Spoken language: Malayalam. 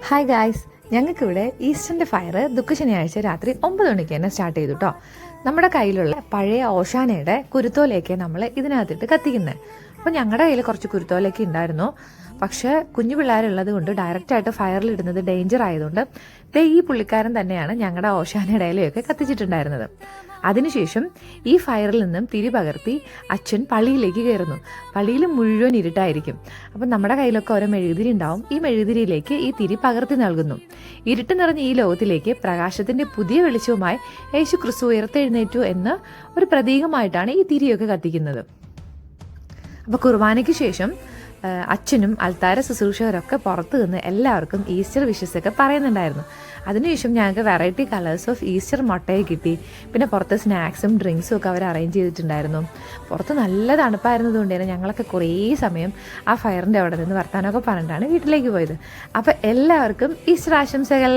ഹായ് ഗായ്സ്, ഞങ്ങൾക്കിവിടെ ഈസ്റ്ററിൻ്റെ ഫയർ ദുഃഖശനിയാഴ്ച രാത്രി 9 മണിക്ക് തന്നെ സ്റ്റാർട്ട് ചെയ്തു കേട്ടോ. നമ്മുടെ കയ്യിലുള്ള പഴയ ഓഷാനയുടെ കുരുത്തോലേക്ക് നമ്മൾ ഇതിനകത്തിട്ട് കത്തിക്കുന്നത്. അപ്പോൾ ഞങ്ങളുടെ കയ്യിൽ കുറച്ച് കുരുത്തോലേക്ക് ഉണ്ടായിരുന്നു. പക്ഷേ കുഞ്ഞു പിള്ളേരുള്ളത് കൊണ്ട് ഡയറക്റ്റായിട്ട് ഫയറിലിടുന്നത് ഡേഞ്ചർ ആയതുകൊണ്ട് ഈ പുള്ളിക്കാരൻ തന്നെയാണ് ഞങ്ങളുടെ ഓഷാനയുടെ ഇലയൊക്കെ കത്തിച്ചിട്ടുണ്ടായിരുന്നത്. അതിനുശേഷം ഈ ഫയറിൽ നിന്നും തിരി പകർത്തി അച്ഛൻ പള്ളിയിലേക്ക് കയറുന്നു. പള്ളിയിൽ മുഴുവൻ ഇരുട്ടായിരിക്കും. അപ്പം നമ്മുടെ കയ്യിലൊക്കെ ഓരോ മെഴുകുതിരി ഉണ്ടാവും. ഈ മെഴുകുതിരിയിലേക്ക് ഈ തിരി പകർത്തി നൽകുന്നു. ഇരുട്ട് നിറഞ്ഞ ഈ ലോകത്തിലേക്ക് പ്രകാശത്തിൻ്റെ പുതിയ വെളിച്ചവുമായി യേശു ക്രിസ്തു ഉയർത്തെഴുന്നേറ്റു എന്ന ഒരു പ്രതീകമായിട്ടാണ് ഈ തിരിയൊക്കെ കത്തിക്കുന്നത്. അപ്പോൾ കുർബാനയ്ക്ക് ശേഷം അച്ഛനും അൽത്താര ശുശ്രൂഷകരൊക്കെ പുറത്ത് നിന്ന് എല്ലാവർക്കും ഈസ്റ്റർ വിഷസൊക്കെ പറയുന്നുണ്ടായിരുന്നു. അതിനുശേഷം ഞങ്ങൾക്ക് വെറൈറ്റി കളേഴ്സ് ഓഫ് ഈസ്റ്റർ മുട്ടയെ കിട്ടി. പിന്നെ പുറത്ത് സ്നാക്സും ഡ്രിങ്ക്സും ഒക്കെ അവർ അറേഞ്ച് ചെയ്തിട്ടുണ്ടായിരുന്നു. പുറത്ത് നല്ല തണുപ്പായിരുന്നതുകൊണ്ട് തന്നെ ഞങ്ങളൊക്കെ കുറേ സമയം ആ ഫയറിൻ്റെ അവിടെ നിന്ന് വർത്താനമൊക്കെ പറഞ്ഞിട്ടാണ് വീട്ടിലേക്ക് പോയത്. അപ്പോൾ എല്ലാവർക്കും ഈസ്റ്റർ ആശംസകൾ.